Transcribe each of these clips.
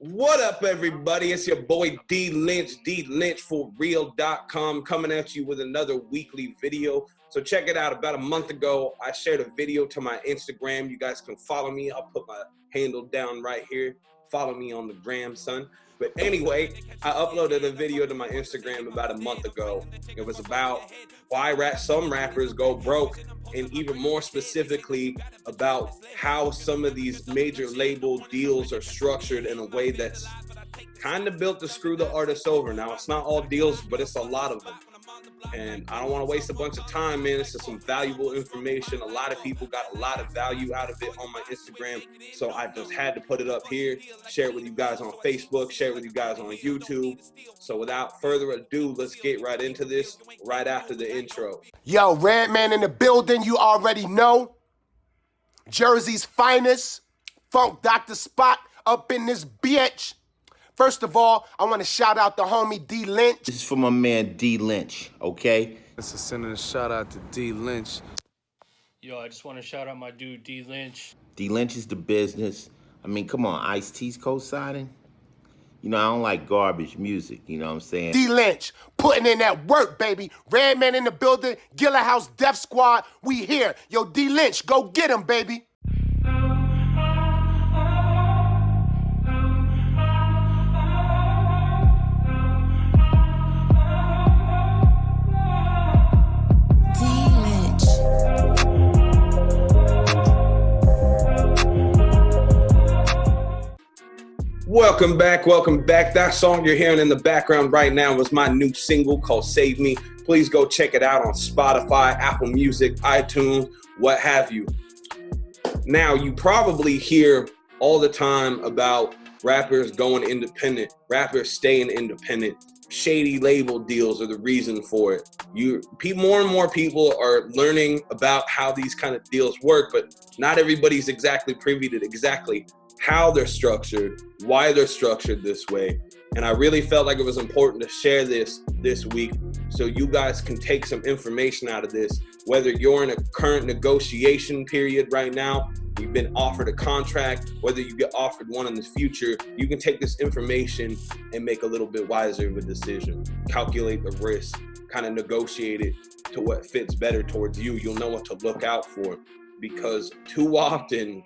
What up, everybody? It's your boy D Lynch, DLynchForReal.com, coming at you with another weekly video. So check it out. About a month ago, I shared a video to my Instagram. You guys can follow me. I'll put my handle down right here. Follow me on the gram, son. But anyway, I uploaded a video to my Instagram about a month ago. It was about why some rappers go broke, and even more specifically about how some of these major label deals are structured in a way that's kind of built to screw the artists over. Now, it's not all deals, but it's a lot of them. And I don't want to waste a bunch of time, man. This is some valuable information. A lot of people got a lot of value out of it on my Instagram. So I just had to put it up here, share it with you guys on Facebook, share it with you guys on YouTube. So without further ado, let's get right into this right after the intro. Yo, Redman in the building, you already know. Jersey's finest, Funk Dr. Spock up in this bitch. First of all, I want to shout out the homie D Lynch. This is for my man D Lynch, okay? This is sending a shout out to D Lynch. Yo, I just want to shout out my dude D Lynch. D Lynch is the business. I mean, come on, Ice-T's co-signing? You know, I don't like garbage music, you know what I'm saying? D Lynch, putting in that work, baby. Redman in the building, Gilla House Def Squad, we here. Yo, D Lynch, go get him, baby. Welcome back. That song you're hearing in the background right now was my new single called Save Me. Please go check it out on Spotify, Apple Music, iTunes, what have you. Now, you probably hear all the time about rappers going independent, rappers staying independent. Shady label deals are the reason for it. More and more people are learning about how these kind of deals work, but not everybody's exactly privy to exactly how they're structured, why they're structured this way. And I really felt like it was important to share this week so you guys can take some information out of this. Whether you're in a current negotiation period right now, you've been offered a contract, whether you get offered one in the future, you can take this information and make a little bit wiser of a decision. Calculate the risk, kind of negotiate it to what fits better towards you. You'll know what to look out for, because too often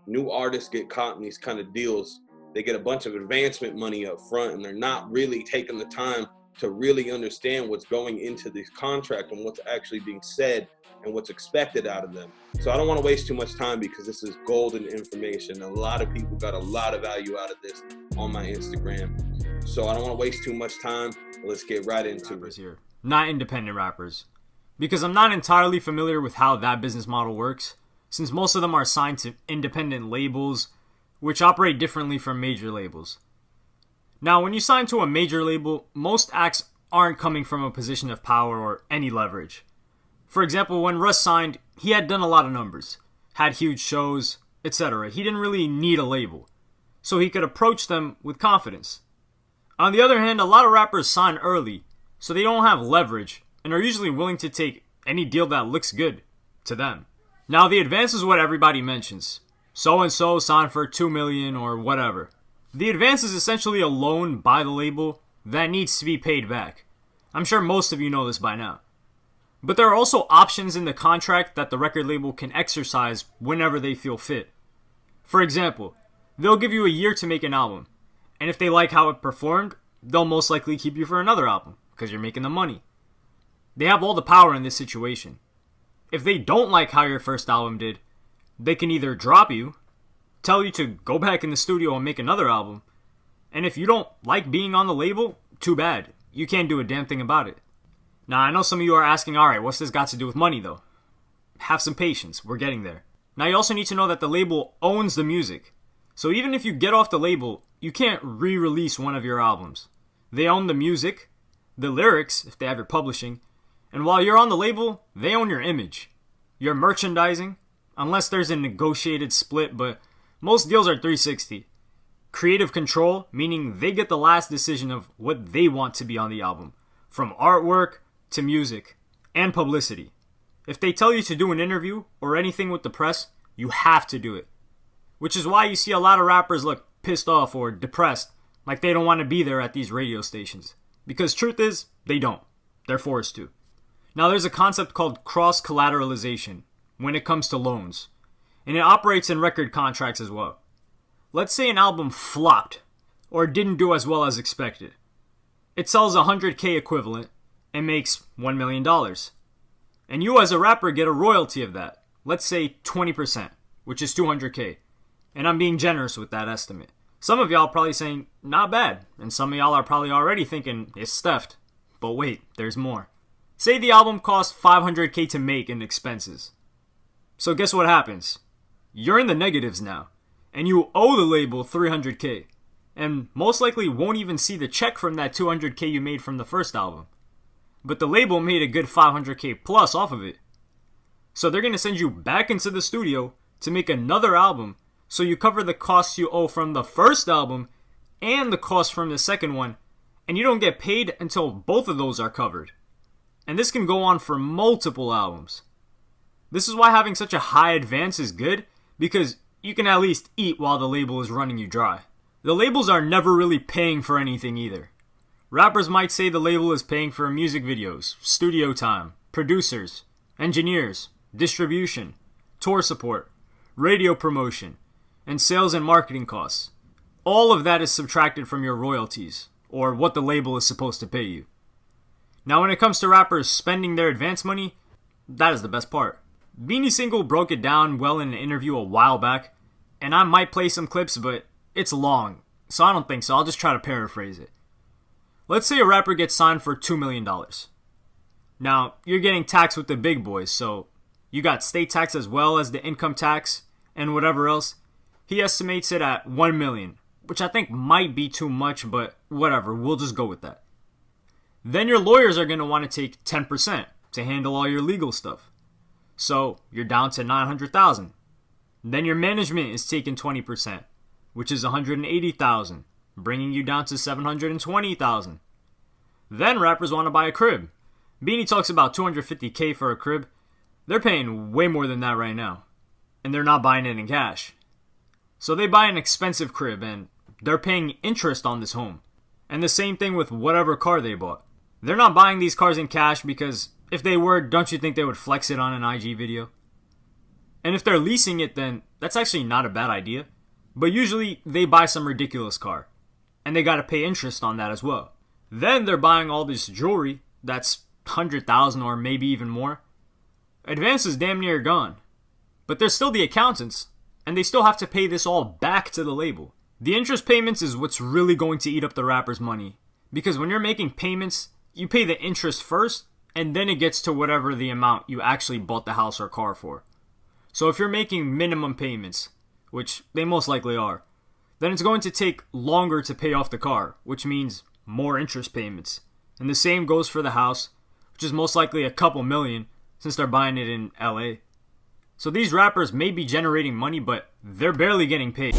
new artists get caught in these kind of deals. They get a bunch of advancement money up front, and they're not really taking the time to really understand what's going into this contract and what's actually being said and what's expected out of them. So I don't want to waste too much time, because this is golden information. A lot of people got a lot of value out of this on my Instagram. So I don't want to waste too much time. Let's get right into it. Here, not independent rappers, because I'm not entirely familiar with how that business model works, since most of them are signed to independent labels, which operate differently from major labels. Now, when you sign to a major label, most acts aren't coming from a position of power or any leverage. For example, when Russ signed, he had done a lot of numbers, had huge shows, etc. He didn't really need a label, so he could approach them with confidence. On the other hand, a lot of rappers sign early, so they don't have leverage and are usually willing to take any deal that looks good to them. Now, the advance is what everybody mentions. So-and-so signed for $2 million or whatever. The advance is essentially a loan by the label that needs to be paid back. I'm sure most of you know this by now. But there are also options in the contract that the record label can exercise whenever they feel fit. For example, they'll give you a year to make an album, and if they like how it performed, they'll most likely keep you for another album, because you're making the money. They have all the power in this situation. If they don't like how your first album did, they can either drop you, tell you to go back in the studio and make another album, and if you don't like being on the label, too bad. You can't do a damn thing about it. Now, I know some of you are asking, alright, what's this got to do with money though? Have some patience, we're getting there. Now, you also need to know that the label owns the music. So even if you get off the label, you can't re-release one of your albums. They own the music, the lyrics, if they have your publishing, and while you're on the label, they own your image, your merchandising, unless there's a negotiated split, but most deals are 360. Creative control, meaning they get the last decision of what they want to be on the album, from artwork to music and publicity. If they tell you to do an interview or anything with the press, you have to do it. Which is why you see a lot of rappers look pissed off or depressed, like they don't want to be there at these radio stations. Because truth is, they don't. They're forced to. Now there's a concept called cross-collateralization when it comes to loans. And it operates in record contracts as well. Let's say an album flopped or didn't do as well as expected. It sells 100K equivalent and makes $1 million. And you as a rapper get a royalty of that. Let's say 20%, which is 200K. And I'm being generous with that estimate. Some of y'all probably saying, not bad. And some of y'all are probably already thinking, it's stuffed. But wait, there's more. Say the album cost 500K to make in expenses. So guess what happens? You're in the negatives now. And you owe the label 300K. And most likely won't even see the check from that 200K you made from the first album. But the label made a good 500K plus off of it. So they're going to send you back into the studio to make another album so you cover the costs you owe from the first album and the cost from the second one, and you don't get paid until both of those are covered. And this can go on for multiple albums. This is why having such a high advance is good, because you can at least eat while the label is running you dry. The labels are never really paying for anything either. Rappers might say the label is paying for music videos, studio time, producers, engineers, distribution, tour support, radio promotion, and sales and marketing costs. All of that is subtracted from your royalties, or what the label is supposed to pay you. Now when it comes to rappers spending their advance money, that is the best part. Beanie Sigel broke it down well in an interview a while back, and I might play some clips, but it's long, so I don't think so. I'll just try to paraphrase it. Let's say a rapper gets signed for $2 million. Now, you're getting taxed with the big boys, so you got state tax as well as the income tax and whatever else. He estimates it at $1 million, which I think might be too much, but whatever, we'll just go with that. Then your lawyers are going to want to take 10% to handle all your legal stuff. So you're down to $900,000. Then your management is taking 20%, which is $180,000, bringing you down to $720,000. Then rappers want to buy a crib. Beanie talks about $250K for a crib. They're paying way more than that right now, and they're not buying it in cash. So they buy an expensive crib, and they're paying interest on this home. And the same thing with whatever car they bought. They're not buying these cars in cash because if they were, don't you think they would flex it on an IG video? And if they're leasing it, then that's actually not a bad idea. But usually they buy some ridiculous car, and they gotta pay interest on that as well. Then they're buying all this jewelry that's $100,000 or maybe even more. Advance is damn near gone. But they're still the accountants, and they still have to pay this all back to the label. The interest payments is what's really going to eat up the rapper's money. Because when you're making payments, you pay the interest first, and then it gets to whatever the amount you actually bought the house or car for. So if you're making minimum payments, which they most likely are, then it's going to take longer to pay off the car, which means more interest payments. And the same goes for the house, which is most likely a couple million since they're buying it in LA. So these rappers may be generating money, but they're barely getting paid.